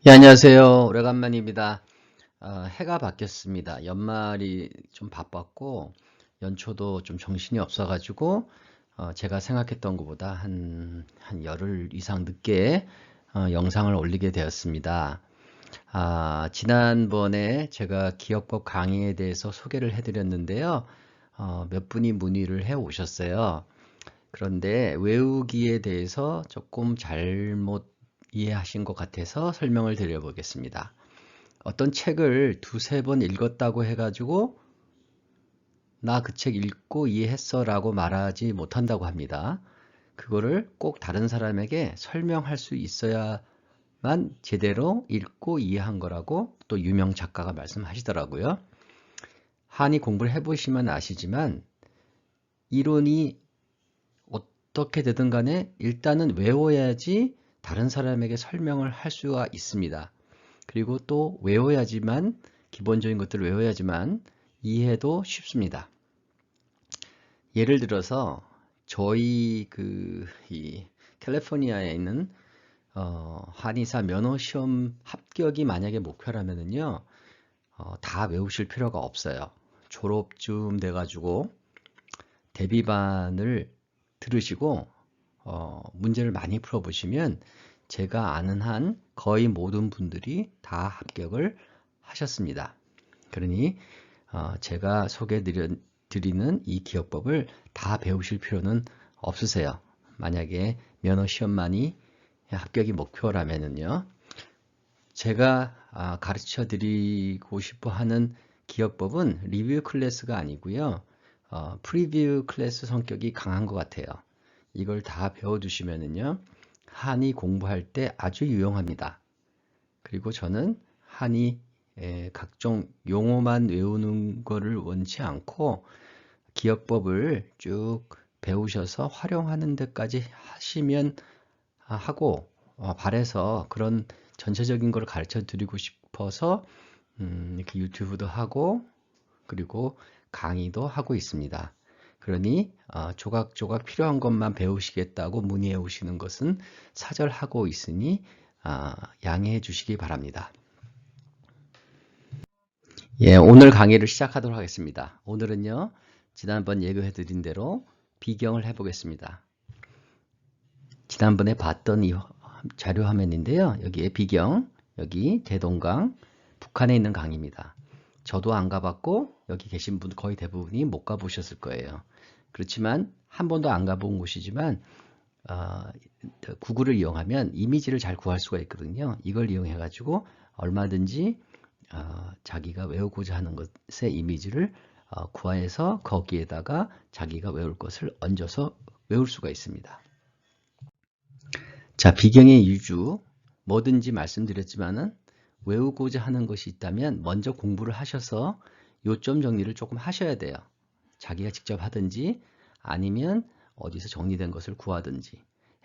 예, 안녕하세요. 오래간만입니다. 해가 바뀌었습니다. 연말이 좀 바빴고, 연초도 좀 정신이 없어가지고, 제가 생각했던 것보다 한 열흘 이상 늦게 영상을 올리게 되었습니다. 지난번에 제가 기억법 강의에 대해서 소개를 해드렸는데요. 몇 분이 문의를 해 오셨어요. 그런데 외우기에 대해서 조금 잘못 이해하신 것 같아서 설명을 드려보겠습니다. 어떤 책을 두세 번 읽었다고 해가지고 나 그 책 읽고 이해했어 라고 말하지 못한다고 합니다. 그거를 꼭 다른 사람에게 설명할 수 있어야만 제대로 읽고 이해한 거라고 또 유명 작가가 말씀하시더라고요. 한이 공부를 해보시면 아시지만 이론이 어떻게 되든 간에 일단은 외워야지 다른 사람에게 설명을 할 수가 있습니다. 그리고 또 외워야지만, 기본적인 것들을 외워야지만 이해도 쉽습니다. 예를 들어서 저희 이 캘리포니아에 있는 한의사 면허 시험 합격이 만약에 목표라면은요, 다 외우실 필요가 없어요. 졸업쯤 돼가지고 대비반을 들으시고 문제를 많이 풀어보시면 제가 아는 한 거의 모든 분들이 다 합격을 하셨습니다. 그러니 제가 소개드리는 이 기억법을 다 배우실 필요는 없으세요. 만약에 면허 시험만이 합격이 목표라면요. 제가 가르쳐 드리고 싶어 하는 기억법은 리뷰 클래스가 아니고요. 프리뷰 클래스 성격이 강한 것 같아요. 이걸 다 배워두시면은요, 한의 공부할 때 아주 유용합니다. 그리고 저는 한의 각종 용어만 외우는 거를 원치 않고 기억법을 쭉 배우셔서 활용하는 데까지 하시면 하고 바래서 그런 전체적인 걸 가르쳐 드리고 싶어서 이렇게 유튜브도 하고 그리고 강의도 하고 있습니다. 그러니 조각조각 필요한 것만 배우시겠다고 문의해 오시는 것은 사절하고 있으니 양해해 주시기 바랍니다. 예, 오늘 강의를 시작하도록 하겠습니다. 오늘은요, 지난번 예고해 드린 대로 비경을 해보겠습니다. 지난번에 봤던 이 자료 화면인데요. 여기에 비경, 여기 대동강, 북한에 있는 강입니다. 저도 안 가봤고 여기 계신 분 거의 대부분이 못 가보셨을 거예요. 그렇지만 한 번도 안 가본 곳이지만 구글을 이용하면 이미지를 잘 구할 수가 있거든요. 이걸 이용해 가지고 얼마든지 자기가 외우고자 하는 것의 이미지를 구해서 거기에다가 자기가 외울 것을 얹어서 외울 수가 있습니다. 자, 비경의 유주, 뭐든지 말씀드렸지만은 외우고자 하는 것이 있다면 먼저 공부를 하셔서 요점 정리를 조금 하셔야 돼요. 자기가 직접 하든지 아니면 어디서 정리된 것을 구하든지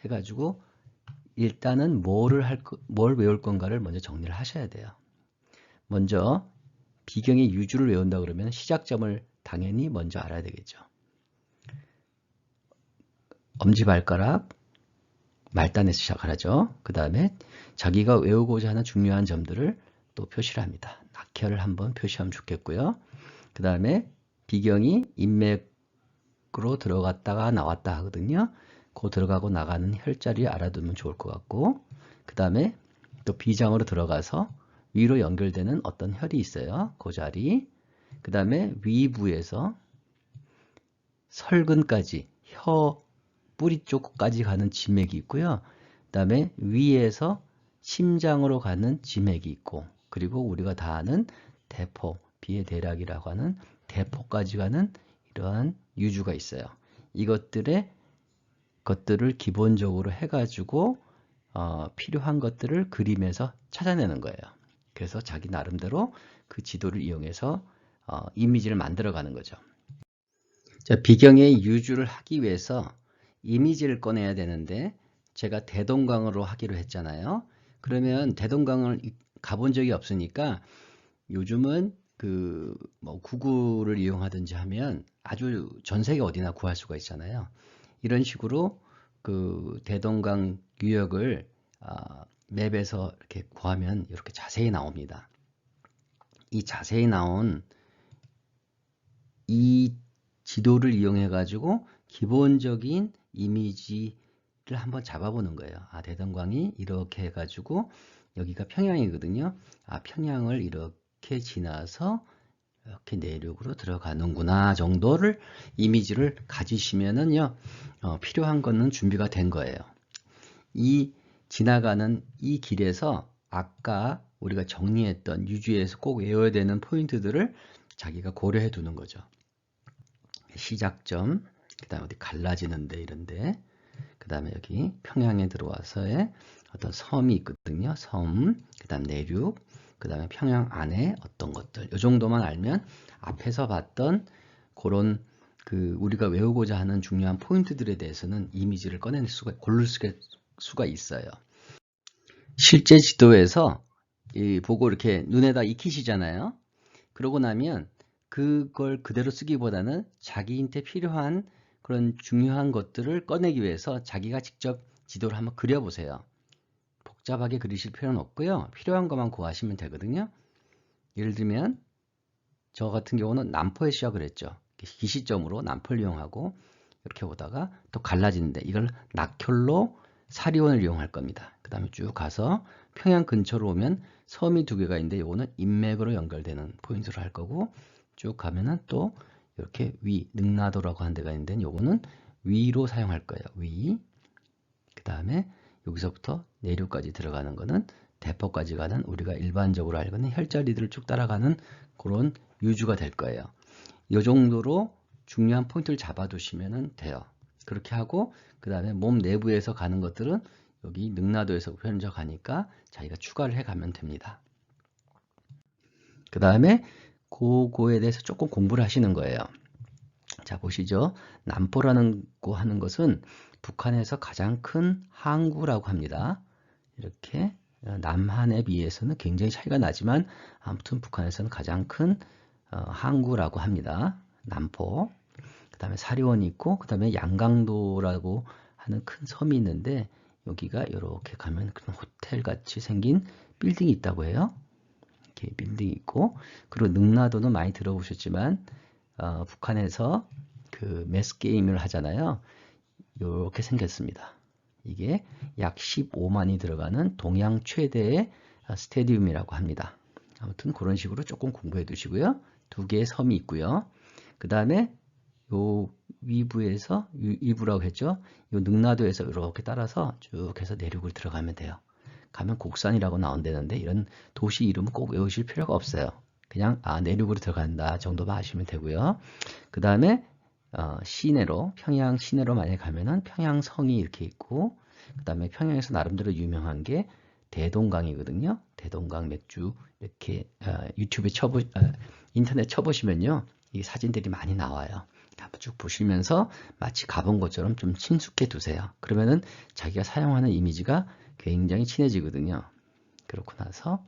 해가지고 일단은 뭘 외울 건가를 먼저 정리를 하셔야 돼요. 먼저 비경의 유주를 외운다 그러면 시작점을 당연히 먼저 알아야 되겠죠. 엄지발가락, 말단에서 시작을 하죠. 그 다음에 자기가 외우고자 하는 중요한 점들을 또 표시를 합니다. 낙혈을 한번 표시하면 좋겠고요. 그 다음에 비경이 인맥으로 들어갔다가 나왔다 하거든요. 그 들어가고 나가는 혈자리 알아두면 좋을 것 같고, 그 다음에 또 비장으로 들어가서 위로 연결되는 어떤 혈이 있어요. 그 자리. 그 다음에 위부에서 설근까지 혀 뿌리 쪽까지 가는 지맥이 있고요. 그 다음에 위에서 심장으로 가는 지맥이 있고, 그리고 우리가 다 아는 대포, 비의 대략이라고 하는 대포까지 가는 이러한 유주가 있어요. 것들을 기본적으로 해가지고 필요한 것들을 그림에서 찾아내는 거예요. 그래서 자기 나름대로 그 지도를 이용해서 이미지를 만들어가는 거죠. 자, 비경의 유주를 하기 위해서 이미지를 꺼내야 되는데 제가 대동강으로 하기로 했잖아요. 그러면 대동강을 가본 적이 없으니까 요즘은 뭐 구글을 이용하든지 하면 아주 전 세계 어디나 구할 수가 있잖아요. 이런 식으로 그 대동강 유역을 맵에서 이렇게 구하면 이렇게 자세히 나옵니다. 이 자세히 나온 이 지도를 이용해 가지고 기본적인 이미지를 한번 잡아보는 거예요. 아, 대동강이 이렇게 해 가지고 여기가 평양이거든요. 아, 평양을 이렇게 지나서 이렇게 내륙으로 들어가는구나 정도를 이미지를 가지시면은요, 필요한 거는 준비가 된 거예요. 이 지나가는 이 길에서 아까 우리가 정리했던 유주에서 꼭 외워야 되는 포인트들을 자기가 고려해 두는 거죠. 시작점, 그 다음에 어디 갈라지는데 이런데, 그 다음에 여기 평양에 들어와서의 어떤 섬이 있거든요. 섬, 그 다음 내륙, 그 다음에 평양 안에 어떤 것들, 이 정도만 알면 앞에서 봤던 그런 우리가 외우고자 하는 중요한 포인트들에 대해서는 이미지를 꺼낼 고를 수가 있어요. 실제 지도에서 보고 이렇게 눈에다 익히시잖아요. 그러고 나면 그걸 그대로 쓰기보다는 자기한테 필요한 그런 중요한 것들을 꺼내기 위해서 자기가 직접 지도를 한번 그려보세요. 복잡하게 그리실 필요는 없고요. 필요한 것만 구하시면 되거든요. 예를 들면 저 같은 경우는 남포에 시작을 했죠. 기시점으로 남포를 이용하고 이렇게 보다가 또 갈라지는데 이걸 낙혈로 사리원을 이용할 겁니다. 그 다음에 쭉 가서 평양 근처로 오면 섬이 두 개가 있는데 이거는 인맥으로 연결되는 포인트로 할 거고, 쭉 가면은 또 이렇게 능라도라고 하는 데가 있는데 이거는 위로 사용할 거예요. 위. 그 다음에 여기서부터 내륙까지 들어가는 거는 대포까지 가는 우리가 일반적으로 알고 있는 혈자리들을 쭉 따라가는 그런 유주가 될 거예요. 이 정도로 중요한 포인트를 잡아두시면 돼요. 그렇게 하고 그 다음에 몸 내부에서 가는 것들은 여기 능라도에서 현저 가니까 자기가 추가를 해가면 됩니다. 그 다음에 그거에 대해서 조금 공부를 하시는 거예요. 자, 보시죠. 남포라는 거 하는 것은 북한에서 가장 큰 항구라고 합니다. 이렇게 남한에 비해서는 굉장히 차이가 나지만 아무튼 북한에서는 가장 큰 항구라고 합니다. 남포. 그 다음에 사리원이 있고, 그 다음에 양강도라고 하는 큰 섬이 있는데 여기가 이렇게 가면 그런 호텔 같이 생긴 빌딩이 있다고 해요. 이렇게 빌딩이 있고, 그리고 능라도는 많이 들어보셨지만 북한에서 그 매스 게임을 하잖아요. 이렇게 생겼습니다. 이게 약 15만이 들어가는 동양 최대의 스테디움이라고 합니다. 아무튼 그런 식으로 조금 공부해 두시고요. 두 개의 섬이 있고요. 그 다음에 요 위부라고 했죠. 요 능라도에서 이렇게 따라서 쭉 해서 내륙을 들어가면 돼요. 가면 곡산이라고 나온다는데 이런 도시 이름은 꼭 외우실 필요가 없어요. 그냥 내륙으로 들어간다 정도만 아시면 되고요. 그 다음에 시내로, 평양 시내로 만약에 가면은 평양성이 이렇게 있고, 그 다음에 평양에서 나름대로 유명한 게 대동강이거든요. 대동강 맥주 이렇게 유튜브에 인터넷 쳐보시면요, 이 사진들이 많이 나와요. 한번 쭉 보시면서 마치 가본 것처럼 좀 친숙해 두세요. 그러면은 자기가 사용하는 이미지가 굉장히 친해지거든요. 그렇고 나서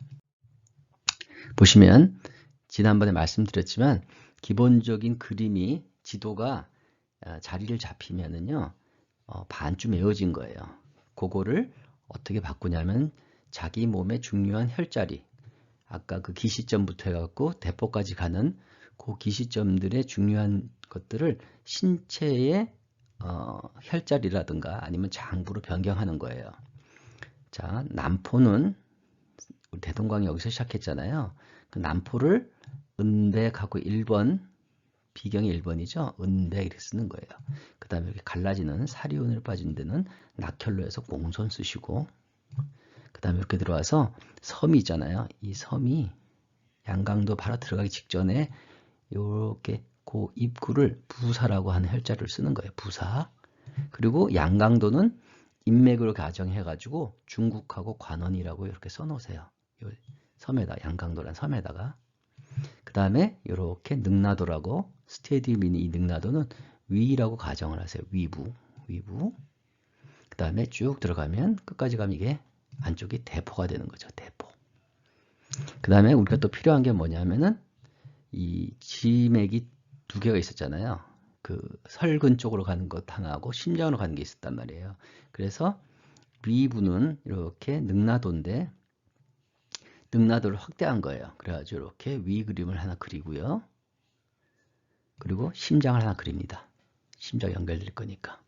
보시면 지난번에 말씀드렸지만 기본적인 그림이 지도가 자리를 잡히면은요, 반쯤 외워진 거예요. 그거를 어떻게 바꾸냐면 자기 몸의 중요한 혈자리, 아까 그 기시점부터 해갖고 대포까지 가는 그 기시점들의 중요한 것들을 신체의 혈자리라든가 아니면 장부로 변경하는 거예요. 자, 남포는 우리 대동강이 여기서 시작했잖아요. 그 남포를 은백하고 1번, 비경이 1번이죠. 은백 이렇게 쓰는 거예요. 그 다음에 이렇게 갈라지는 사리온을 빠진 데는 낙혈로 해서 공손 쓰시고, 그 다음에 이렇게 들어와서 섬이 있잖아요. 이 섬이 양강도 바로 들어가기 직전에 이렇게 그 입구를 부사라고 하는 혈자를 쓰는 거예요. 부사. 그리고 양강도는 인맥으로 가정해가지고 중국하고 관원이라고 이렇게 써놓으세요. 섬에다, 양강도란 섬에다가. 그 다음에 이렇게 능라도라고, 스테디움인 이 능라도는 위라고 가정을 하세요. 위부. 그 다음에 쭉 들어가면 끝까지 가면 이게 안쪽이 대포가 되는 거죠. 대포. 그 다음에 우리가 또 필요한 게 뭐냐면은 이 지맥이 두 개가 있었잖아요. 그 설근 쪽으로 가는 것 하나하고 심장으로 가는 게 있었단 말이에요. 그래서 위부는 이렇게 능라도인데 능라도를 확대한 거예요. 그래가지고 이렇게 위 그림을 하나 그리고요. 그리고 심장을 하나 그립니다. 심장 연결될 거니까.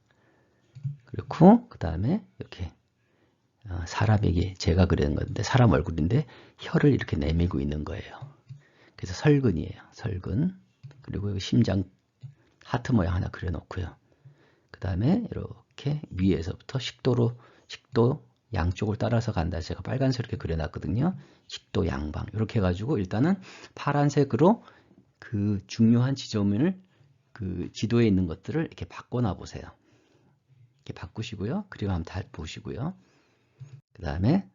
그렇고 그 다음에 이렇게 사람에게 제가 그리는 건데 사람 얼굴인데 혀를 이렇게 내밀고 있는 거예요. 그래서 설근이에요. 설근. 그리고 여기 심장 하트 모양 하나 그려놓고요. 그 다음에 이렇게 위에서부터 식도 양쪽을 따라서 간다. 제가 빨간색 이렇게 그려놨거든요. 식도 양방. 이렇게 해가지고 일단은 파란색으로 그 중요한 지점을 그 지도에 있는 것들을 이렇게 바꿔놔 보세요. 이렇게 바꾸시고요. 그리고 한번 다 보시고요. 그 다음에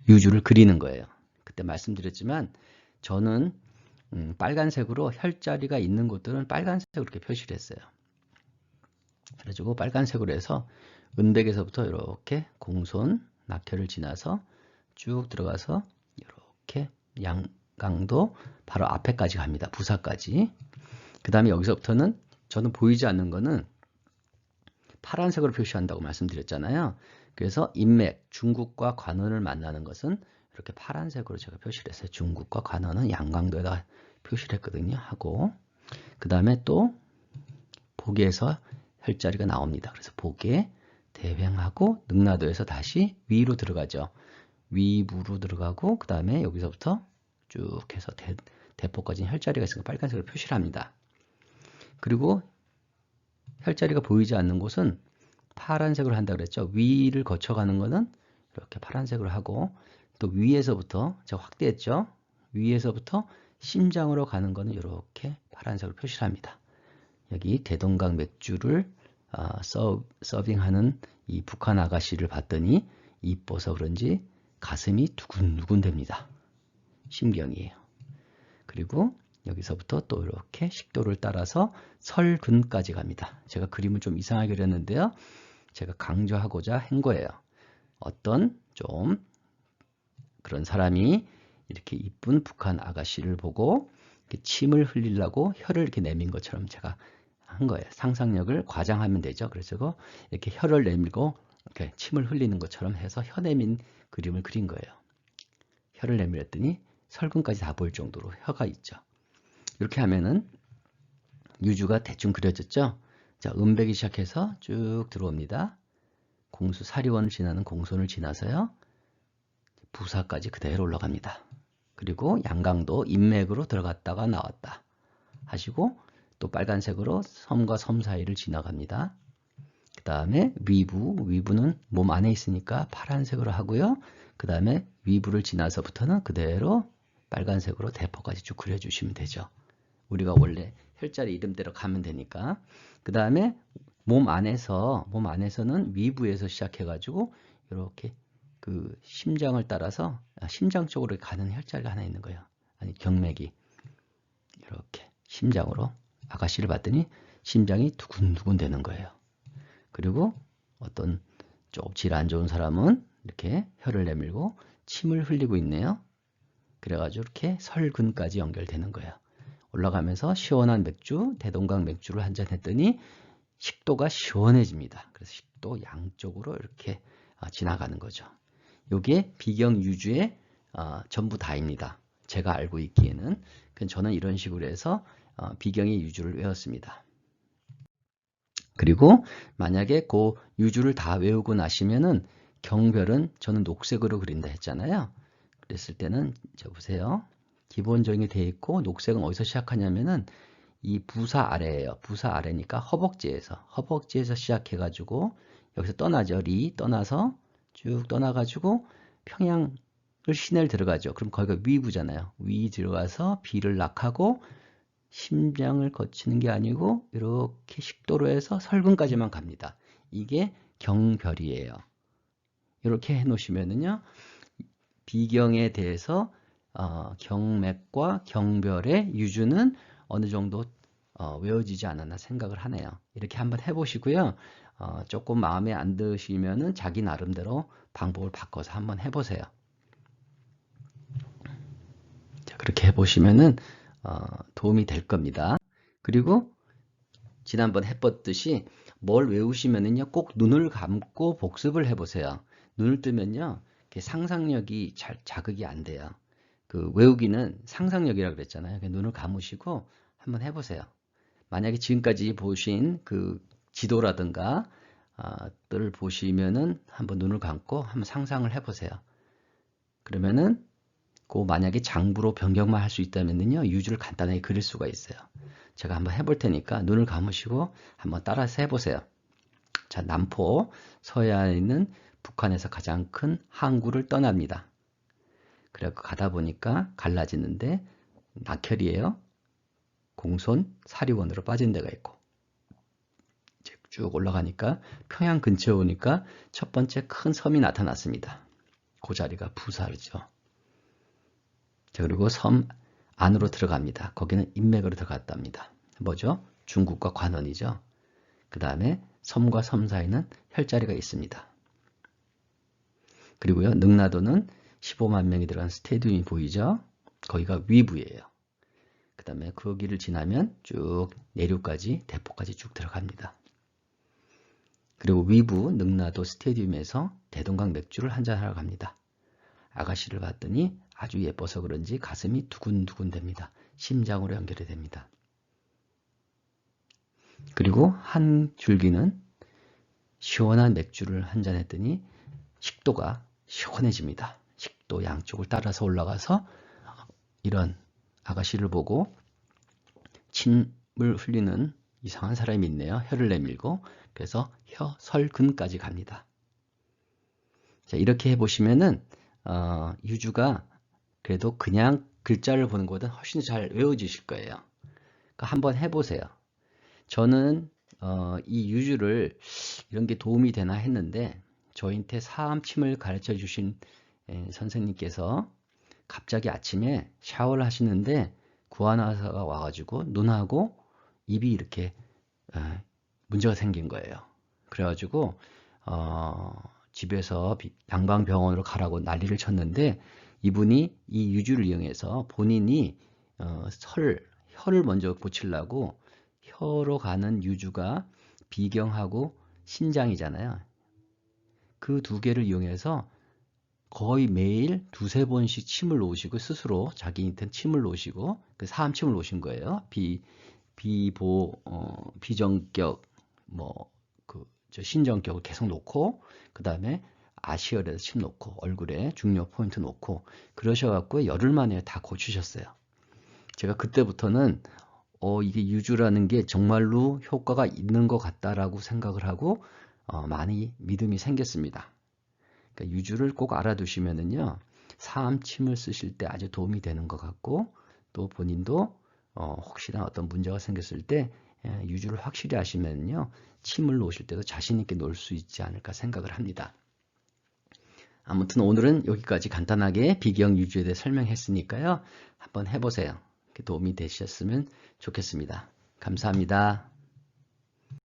유주를 그리는 거예요. 그때 말씀드렸지만 저는 빨간색으로 혈자리가 있는 곳들은 빨간색으로 이렇게 표시를 했어요. 그래가지고 빨간색으로 해서 은백에서부터 이렇게 공손, 낙혈을 지나서 쭉 들어가서 이렇게 양강도 바로 앞에까지 갑니다. 부사까지. 그 다음에 여기서부터는 저는 보이지 않는 거는 파란색으로 표시한다고 말씀드렸잖아요. 그래서 인맥, 중국과 관원을 만나는 것은 이렇게 파란색으로 제가 표시를 했어요. 중국과 관원은 양강도에다 표시를 했거든요. 하고 그 다음에 또 복에서 혈자리가 나옵니다. 그래서 복에 대횡하고 능라도에서 다시 위로 들어가죠. 위부로 들어가고 그 다음에 여기서부터 쭉 해서 대포까지 혈자리가 있으니까 빨간색으로 표시를 합니다. 그리고 혈자리가 보이지 않는 곳은 파란색으로 한다고 그랬죠. 위를 거쳐가는 거는 이렇게 파란색으로 하고 또 위에서부터 제가 확대했죠. 위에서부터 심장으로 가는 거는 이렇게 파란색으로 표시를 합니다. 여기 대동강 맥주를 서빙하는 이 북한 아가씨를 봤더니 이뻐서 그런지 가슴이 두근두근 됩니다. 심경이에요. 그리고 여기서부터 또 이렇게 식도를 따라서 설근까지 갑니다. 제가 그림을 좀 이상하게 그렸는데요. 제가 강조하고자 한 거예요. 어떤 좀 그런 사람이 이렇게 이쁜 북한 아가씨를 보고 이렇게 침을 흘리려고 혀를 이렇게 내민 것처럼 제가 한 거예요. 상상력을 과장하면 되죠. 그래서 이렇게 혀를 내밀고 이렇게 침을 흘리는 것처럼 해서 혀 내민 그림을 그린 거예요. 혀를 내밀었더니 설근까지 다 보일 정도로 혀가 있죠. 이렇게 하면은 유주가 대충 그려졌죠. 자, 은백이 시작해서 쭉 들어옵니다. 공수 사리원을 지나는 공손을 지나서요. 부사까지 그대로 올라갑니다. 그리고 양강도 인맥으로 들어갔다가 나왔다 하시고 또 빨간색으로 섬과 섬 사이를 지나갑니다. 그 다음에 위부는 몸 안에 있으니까 파란색으로 하고요. 그 다음에 위부를 지나서부터는 그대로 빨간색으로 대포까지 쭉 그려주시면 되죠. 우리가 원래 혈자리 이름대로 가면 되니까. 그 다음에 몸 안에서는 위부에서 시작해가지고 이렇게 그 심장을 따라서 심장 쪽으로 가는 혈자리가 하나 있는 거예요. 아니 경맥이 이렇게 심장으로 아가씨를 봤더니 심장이 두근두근 되는 거예요. 그리고 어떤 좀 질 안 좋은 사람은 이렇게 혀를 내밀고 침을 흘리고 있네요. 그래가지고 이렇게 설근까지 연결되는 거예요. 올라가면서 시원한 맥주, 대동강 맥주를 한잔 했더니 식도가 시원해집니다. 그래서 식도 양쪽으로 이렇게 지나가는 거죠. 이게 비경유주의 전부 다입니다. 제가 알고 있기에는. 저는 이런 식으로 해서 비경의 유주를 외웠습니다. 그리고 만약에 그 유주를 다 외우고 나시면은 경별은 저는 녹색으로 그린다 했잖아요. 그랬을 때는 저 보세요. 기본적인 게 돼 있고 녹색은 어디서 시작하냐면은 이 부사 아래예요. 부사 아래니까 허벅지에서 시작해 가지고 여기서 떠나죠. 떠나서 쭉 떠나가지고 평양을 시내를 들어가죠. 그럼 거기가 위부잖아요. 위 들어가서 비를 낙하고 심장을 거치는 게 아니고 이렇게 식도로 해서 설근까지만 갑니다. 이게 경별이에요. 이렇게 해 놓으시면은요. 비경에 대해서 경맥과 경별의 유주는 어느 정도 외워지지 않았나 생각을 하네요. 이렇게 한번 해보시고요. 조금 마음에 안 드시면은 자기 나름대로 방법을 바꿔서 한번 해보세요. 자, 그렇게 해보시면은 도움이 될 겁니다. 그리고 지난번 해봤듯이 뭘 외우시면은요, 꼭 눈을 감고 복습을 해보세요. 눈을 뜨면요, 상상력이 잘 자극이 안 돼요. 그 외우기는 상상력이라고 그랬잖아요. 눈을 감으시고 한번 해보세요. 만약에 지금까지 보신 그 지도라든가 를 보시면은 한번 눈을 감고 한번 상상을 해보세요. 그러면은 만약에 장부로 변경만 할 수 있다면요, 유주를 간단하게 그릴 수가 있어요. 제가 한번 해볼 테니까 눈을 감으시고 한번 따라서 해보세요. 자, 남포 서해안에 있는 북한에서 가장 큰 항구를 떠납니다. 그래서 가다 보니까 갈라지는데 낙혈이에요. 공손, 사리원으로 빠진 데가 있고, 이제 쭉 올라가니까 평양 근처에 오니까 첫 번째 큰 섬이 나타났습니다. 그 자리가 부사르죠. 자, 그리고 섬 안으로 들어갑니다. 거기는 인맥으로 들어갔답니다. 뭐죠? 중국과 관원이죠. 그 다음에 섬과 섬 사이는 혈자리가 있습니다. 그리고요, 능라도는 15만 명이 들어간 스테디움이 보이죠? 거기가 위부예요. 그 다음에 거기를 지나면 쭉 내륙까지, 대포까지 쭉 들어갑니다. 그리고 위부 능라도 스테디움에서 대동강 맥주를 한잔하러 갑니다. 아가씨를 봤더니 아주 예뻐서 그런지 가슴이 두근두근 됩니다. 심장으로 연결이 됩니다. 그리고 한 줄기는 시원한 맥주를 한잔 했더니 식도가 시원해집니다. 식도 양쪽을 따라서 올라가서 이런 아가씨를 보고 침을 흘리는 이상한 사람이 있네요. 혀를 내밀고, 그래서 혀설근까지 갑니다. 자, 이렇게 해보시면은 유주가 그래도 그냥 글자를 보는 것보다 훨씬 잘 외워지실 거예요. 그러니까 한번 해보세요. 저는 이 유주를 이런 게 도움이 되나 했는데 저한테 사암침을 가르쳐 주신 선생님께서 갑자기 아침에 샤워를 하시는데 구안화사가 와가지고 눈하고 입이 이렇게 문제가 생긴 거예요. 그래가지고 집에서 양방병원으로 가라고 난리를 쳤는데 이분이 이 유주를 이용해서 본인이 혀를 먼저 고치려고 혀로 가는 유주가 비경하고 신장이잖아요. 그 두 개를 이용해서 거의 매일 두세 번씩 침을 놓으시고 스스로 자기한테 침을 놓으시고 그 사암침을 놓으신 거예요. 비정격 신정격을 계속 놓고 그 다음에 아시열에서 침 놓고 얼굴에 중요 포인트 놓고 그러셔갖고 열흘 만에 다 고치셨어요. 제가 그때부터는 이게 유주라는 게 정말로 효과가 있는 것 같다라고 생각을 하고 많이 믿음이 생겼습니다. 그러니까 유주를 꼭 알아두시면은요, 사암침을 쓰실 때 아주 도움이 되는 것 같고 또 본인도 혹시나 어떤 문제가 생겼을 때 유주를 확실히 하시면요, 침을 놓으실 때도 자신 있게 놓을 수 있지 않을까 생각을 합니다. 아무튼 오늘은 여기까지 간단하게 비경 유주에 대해 설명했으니까요, 한번 해보세요. 도움이 되셨으면 좋겠습니다. 감사합니다.